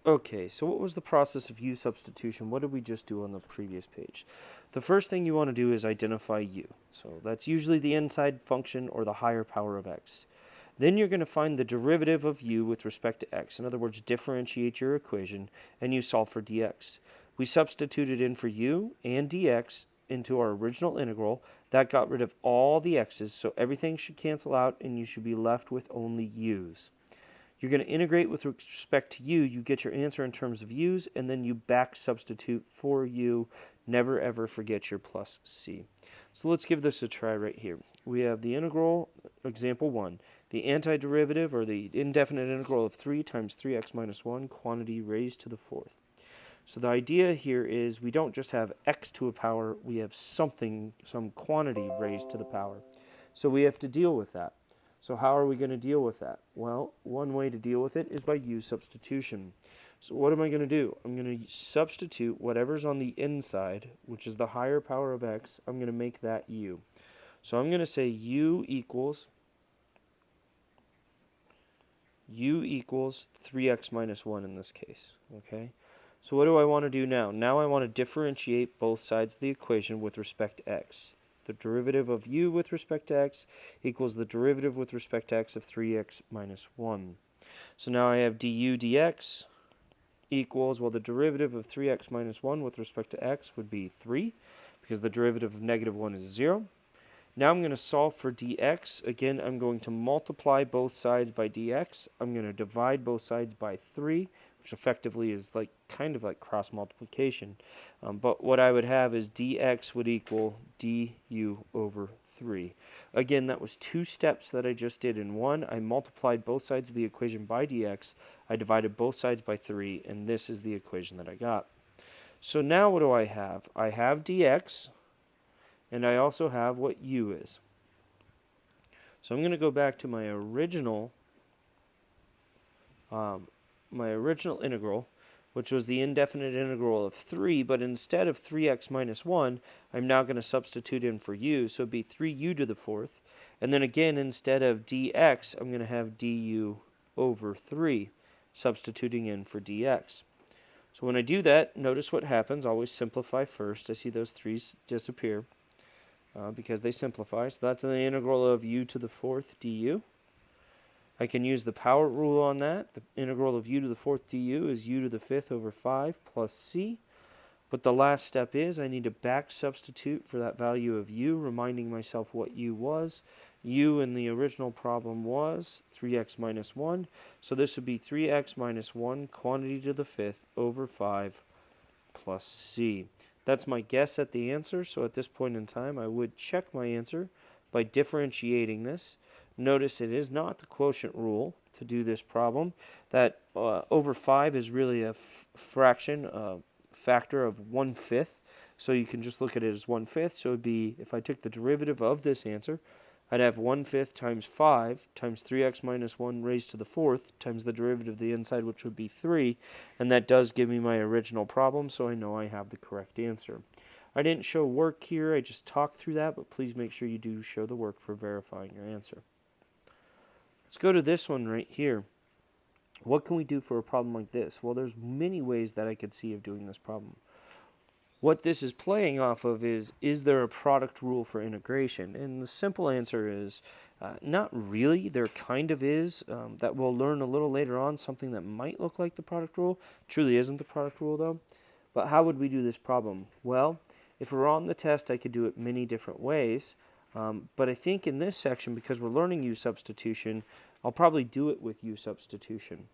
Okay, so what was the process of u substitution? What did we just do on the previous page? The first thing you want to do is identify u. So that's usually the inside function or the higher power of x. Then you're going to find the derivative of u with respect to x. In other words, differentiate your equation, and you solve for dx. We substituted in for u and dx into our original integral. That got rid of all the x's, so everything should cancel out, and you should be left with only u's. You're going to integrate with respect to u. You get your answer in terms of u's, and then you back substitute for u. Never ever forget your plus c. So let's give this a try right here. We have the integral, example 1, the antiderivative, or the indefinite integral of 3 times 3x minus 1, quantity raised to the fourth. So the idea here is we don't just have x to a power, we have some quantity raised to the power. So we have to deal with that. So how are we going to deal with that? Well, one way to deal with it is by u substitution. So what am I going to do? I'm going to substitute whatever's on the inside, which is the higher power of x. I'm going to make that u. So I'm going to say u equals 3x minus 1 in this case. Okay. So what do I want to do now? Now I want to differentiate both sides of the equation with respect to x. The derivative of u with respect to x equals the derivative with respect to x of 3x minus 1. So now I have du dx equals, well, the derivative of 3x minus 1 with respect to x would be 3, because the derivative of negative 1 is 0. Now I'm going to solve for dx. Again, I'm going to multiply both sides by dx. I'm going to divide both sides by 3, which effectively is kind of like cross multiplication. But what I would have is dx would equal du over 3. Again, that was 2 steps that I just did in one. I multiplied both sides of the equation by dx. I divided both sides by 3, and this is the equation that I got. So now what do I have? I have dx, and I also have what u is. So I'm going to go back to my original integral, which was the indefinite integral of 3, but instead of 3x minus 1, I'm now going to substitute in for u, so it'd be 3u to the fourth. And then again, instead of dx, I'm going to have du over 3, substituting in for dx. So when I do that, notice what happens. Always simplify first. I see those 3's disappear because they simplify. So that's the integral of u to the fourth du. I can use the power rule on that. The integral of u to the fourth du is u to the fifth over 5 plus c. But the last step is I need to back substitute for that value of u, reminding myself what u was. U in the original problem was 3x minus 1. So this would be 3x minus 1 quantity to the fifth over 5 plus c. That's my guess at the answer. So at this point in time, I would check my answer by differentiating this. Notice it is not the quotient rule to do this problem. That over 5 is really a fraction, factor of 1/5. So you can just look at it as 1/5. So it would be, if I took the derivative of this answer, I'd have 1/5 times 5 times 3x minus 1 raised to the fourth times the derivative of the inside, which would be 3. And that does give me my original problem, so I know I have the correct answer. I didn't show work here. I just talked through that, but please make sure you do show the work for verifying your answer. Let's go to this one right here. What can we do for a problem like this? Well, there's many ways that I could see of doing this problem. What this is playing off of is there a product rule for integration? And the simple answer is not really. There kind of is. That we'll learn a little later on, something that might look like the product rule. Truly isn't the product rule, though. But how would we do this problem? Well, if we're on the test, I could do it many different ways. But I think in this section, because we're learning u substitution, I'll probably do it with u substitution.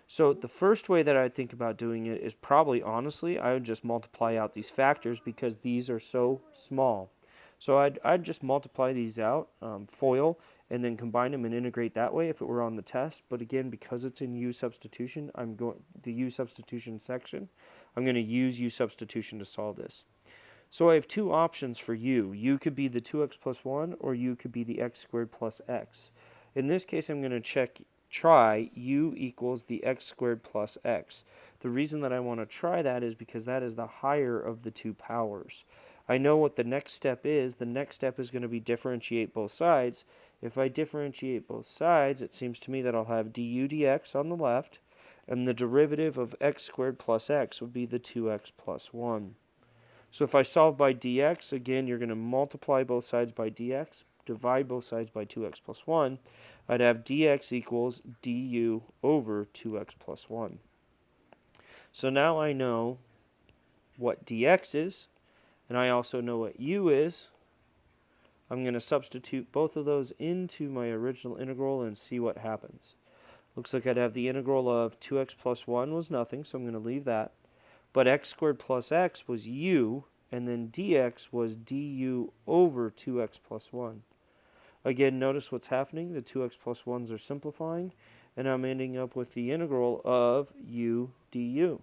So the first way that I'd think about doing it is probably, honestly, I would just multiply out these factors because these are so small. So I'd just multiply these out, FOIL, and then combine them and integrate that way if it were on the test. But again, because it's in u substitution, the u substitution section, I'm going to use u substitution to solve this. So I have two options for u. U could be the 2x plus 1, or u could be the x squared plus x. In this case, I'm going to try u equals the x squared plus x. The reason that I want to try that is because that is the higher of the two powers. I know what the next step is. The next step is going to be differentiate both sides. If I differentiate both sides, it seems to me that I'll have du dx on the left, And the derivative of x squared plus x would be the 2x plus 1. So if I solve by dx, again, you're going to multiply both sides by dx, divide both sides by 2x plus 1. I'd have dx equals du over 2x plus 1. So now I know what dx is, and I also know what u is. I'm going to substitute both of those into my original integral and see what happens. Looks like I'd have the integral of 2x plus 1 was nothing, so I'm going to leave that. But x squared plus x was u, and then dx was du over 2x plus 1. Again, notice what's happening. The 2x plus 1s are simplifying, and I'm ending up with the integral of u du.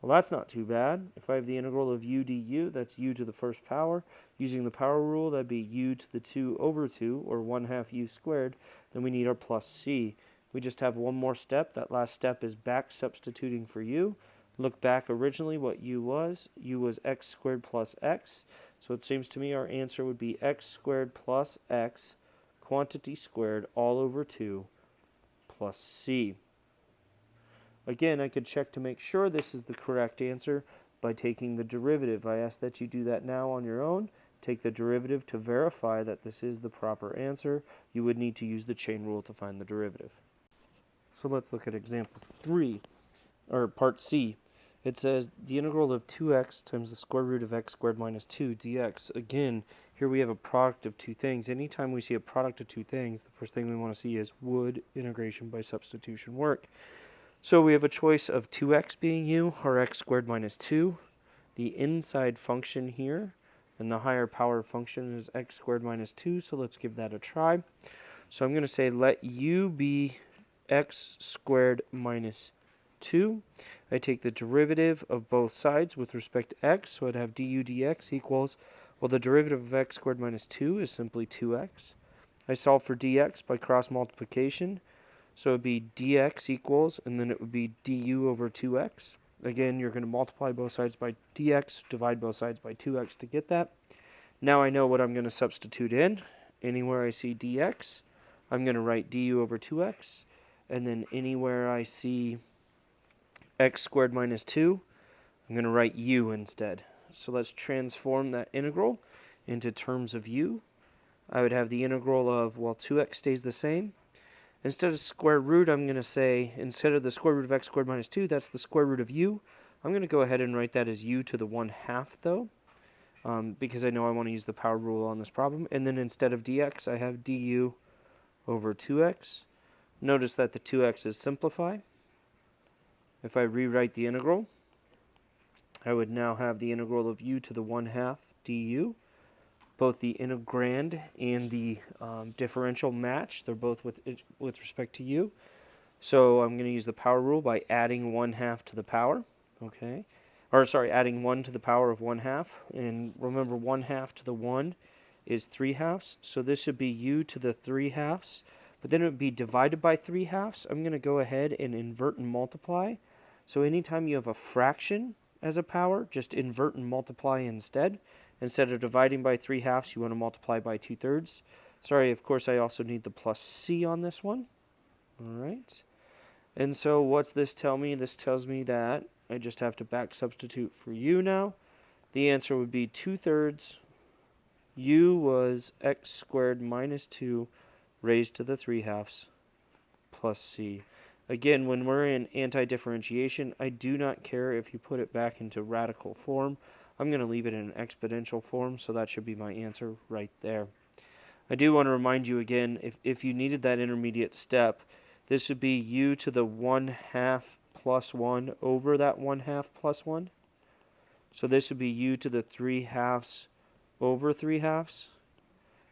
Well, that's not too bad. If I have the integral of u du, that's u to the first power. Using the power rule, that'd be u to the 2 over 2, or 1/2 u squared. Then we need our plus c. We just have one more step. That last step is back substituting for u. Look back originally what u was. U was x squared plus x. So it seems to me our answer would be x squared plus x, quantity squared, all over 2, plus c. Again, I could check to make sure this is the correct answer by taking the derivative. I ask that you do that now on your own. Take the derivative to verify that this is the proper answer. You would need to use the chain rule to find the derivative. So let's look at example 3, or part C. It says the integral of 2x times the square root of x squared minus 2 dx. Again, here we have a product of two things. Anytime we see a product of two things, the first thing we want to see is would integration by substitution work? So we have a choice of 2x being u, or x squared minus 2. The inside function here, and the higher power function is x squared minus 2, so let's give that a try. So I'm going to say let u be x squared minus 2. I take the derivative of both sides with respect to x, so I'd have du dx equals, well, the derivative of x squared minus 2 is simply 2x. I solve for dx by cross multiplication. So it would be dx equals, and then it would be du over 2x. Again, you're going to multiply both sides by dx, divide both sides by 2x to get that. Now I know what I'm going to substitute in. Anywhere I see dx, I'm going to write du over 2x. And then anywhere I see x squared minus 2, I'm going to write u instead. So let's transform that integral into terms of u. I would have the integral of, well, 2x stays the same. Instead of square root, I'm going to say, instead of the square root of x squared minus 2, that's the square root of u. I'm going to go ahead and write that as u to the 1/2, though, because I know I want to use the power rule on this problem. And then instead of dx, I have du over 2x. Notice that the 2x's simplify. If I rewrite the integral, I would now have the integral of u to the 1/2 du. Both the integrand and the differential match. They're both with respect to u. So I'm going to use the power rule by adding 1/2 to the power. Okay. Or sorry, adding 1 to the power of 1/2. And remember, 1/2 to the 1 is 3/2. So this should be u to the 3/2. But then it would be divided by 3/2. I'm going to go ahead and invert and multiply. So anytime you have a fraction as a power, just invert and multiply instead. Instead of dividing by 3/2, you want to multiply by 2/3. Sorry, of course, I also need the plus c on this one. All right. And so what's this tell me? This tells me that I just have to back substitute for u now. The answer would be 2/3. U was x squared minus 2 raised to the 3/2 plus c. Again, when we're in anti-differentiation, I do not care if you put it back into radical form. I'm going to leave it in exponential form, so that should be my answer right there. I do want to remind you again, if you needed that intermediate step, this would be u to the 1/2 plus 1 over that 1/2 plus 1. So this would be u to the 3/2 over 3/2.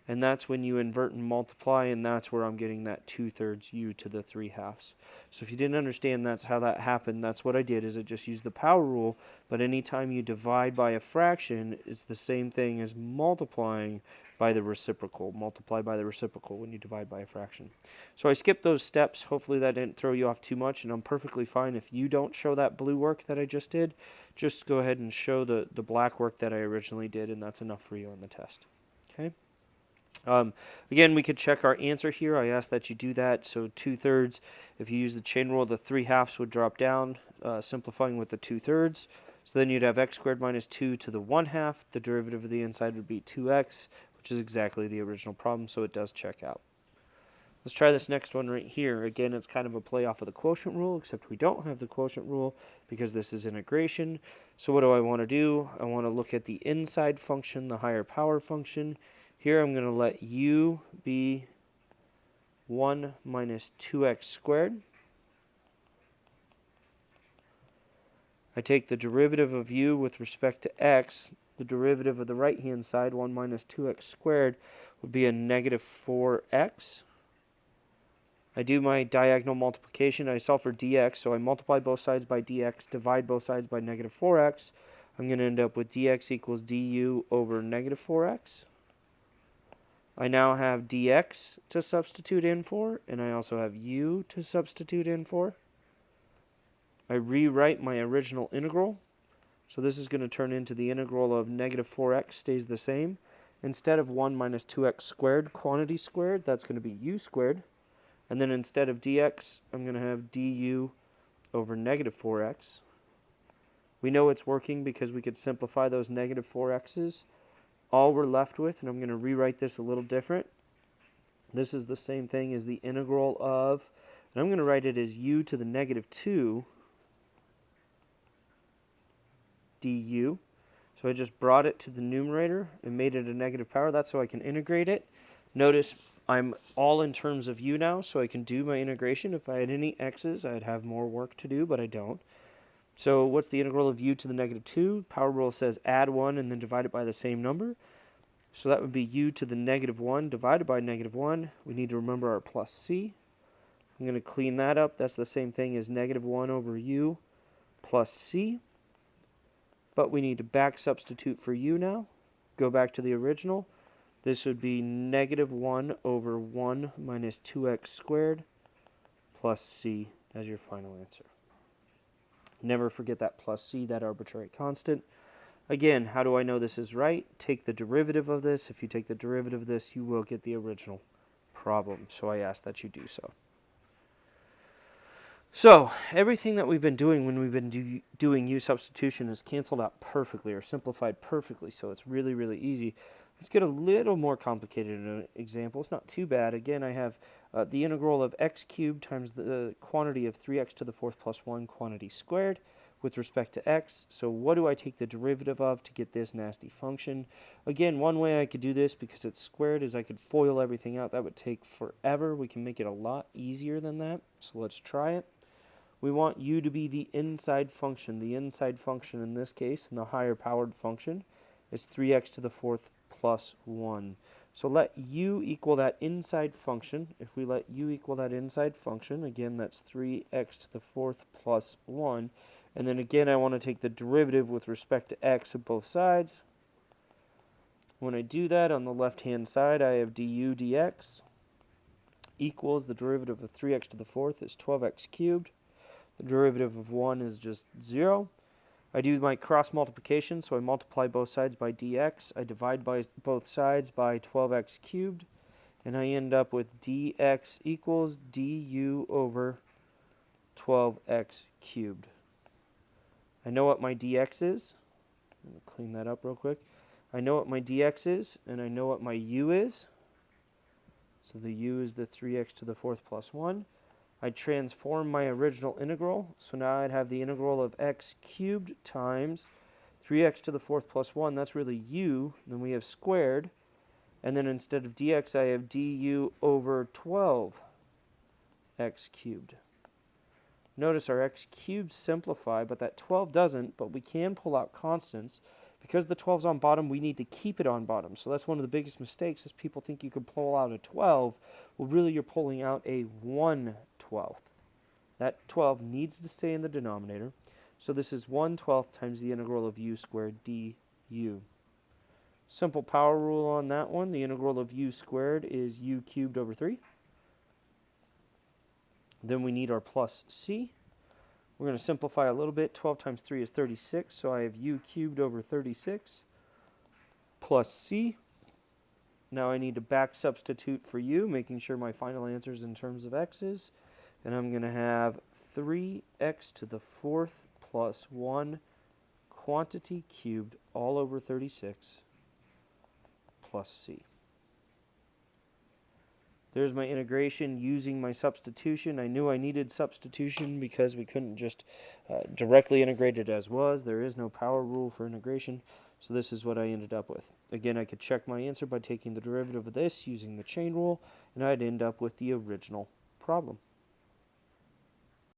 And that's when you invert and multiply, and that's where I'm getting that 2/3 u to the 3/2. So if you didn't understand that's how that happened, that's what I did, is I just used the power rule, but anytime you divide by a fraction, it's the same thing as multiplying by the reciprocal. Multiply by the reciprocal when you divide by a fraction. So I skipped those steps. Hopefully that didn't throw you off too much, and I'm perfectly fine if you don't show that blue work that I just did. Just go ahead and show the black work that I originally did, and that's enough for you on the test. Okay? Again, we could check our answer here. I ask that you do that. So 2/3, if you use the chain rule, the 3/2 would drop down, simplifying with the 2/3. So then you'd have x squared minus 2 to the 1/2. The derivative of the inside would be 2x, which is exactly the original problem, so it does check out. Let's try this next one right here. Again, it's kind of a play off of the quotient rule, except we don't have the quotient rule because this is integration. So what do I want to do? I want to look at the inside function, the higher power function. Here I'm going to let u be 1 minus 2x squared. I take the derivative of u with respect to x. The derivative of the right-hand side, 1 minus 2x squared, would be a negative 4x. I do my diagonal multiplication. I solve for dx, so I multiply both sides by dx, divide both sides by negative 4x. I'm going to end up with dx equals du over negative 4x. I now have dx to substitute in for, and I also have u to substitute in for. I rewrite my original integral. So this is going to turn into the integral of negative 4x stays the same. Instead of 1 minus 2x squared, quantity squared, that's going to be u squared. And then instead of dx, I'm going to have du over negative 4x. We know it's working because we could simplify those negative 4x's. All we're left with, and I'm going to rewrite this a little different. This is the same thing as the integral of, and I'm going to write it as u to the negative 2 du. So I just brought it to the numerator and made it a negative power. That's so I can integrate it. Notice I'm all in terms of u now, so I can do my integration. If I had any x's, I'd have more work to do, but I don't. So what's the integral of u to the negative 2? Power rule says add 1 and then divide it by the same number. So that would be u to the negative 1 divided by negative 1. We need to remember our plus c. I'm going to clean that up. That's the same thing as negative 1 over u plus c. But we need to back substitute for u now. Go back to the original. This would be negative 1 over 1 minus 2x squared plus c as your final answer. Never forget that plus c, that arbitrary constant. Again, how do I know this is right? Take the derivative of this. If you take the derivative of this, you will get the original problem. So I ask that you do so. So everything that we've been doing when we've been doing u substitution is canceled out perfectly or simplified perfectly. So it's really, really easy. Let's get a little more complicated in an example. It's not too bad. Again, I have the integral of x cubed times the quantity of 3x to the 4th plus 1 quantity squared with respect to x. So what do I take the derivative of to get this nasty function? Again, one way I could do this, because it's squared, is I could FOIL everything out. That would take forever. We can make it a lot easier than that. So let's try it. We want u to be the inside function. The inside function in this case, and the higher powered function, is 3x to the 4th plus 1. So let u equal that inside function. If we let u equal that inside function, again, that's 3x to the 4th plus 1. And then again, I want to take the derivative with respect to x of both sides. When I do that, on the left-hand side, I have du dx equals the derivative of 3x to the 4th is 12x cubed. The derivative of 1 is just 0. I do my cross multiplication, so I multiply both sides by dx. I divide by both sides by 12x cubed, and I end up with dx equals du over 12x cubed. I know what my dx is. I'm going to clean that up real quick. I know what my dx is, and I know what my u is. So the u is the 3x to the 4th plus 1. I transform my original integral, so now I'd have the integral of x cubed times 3x to the 4th plus 1. That's really u. Then we have squared. And then instead of dx, I have du over 12x cubed. Notice our x cubes simplify, but that 12 doesn't, but we can pull out constants. Because the 12's on bottom, we need to keep it on bottom. So that's one of the biggest mistakes, is people think you can pull out a 12. Well, really, you're pulling out a 1/12. That 12 needs to stay in the denominator. So this is 1/12 times the integral of u squared du. Simple power rule on that one. The integral of u squared is u cubed over 3. Then we need our plus c. We're going to simplify a little bit. 12 times 3 is 36, so I have u cubed over 36 plus c. Now I need to back substitute for u, making sure my final answer is in terms of x's. And I'm going to have 3x to the fourth plus 1 quantity cubed all over 36 plus c. There's my integration using my substitution. I knew I needed substitution because we couldn't just directly integrate it as was. There is no power rule for integration. So this is what I ended up with. Again, I could check my answer by taking the derivative of this using the chain rule, and I'd end up with the original problem.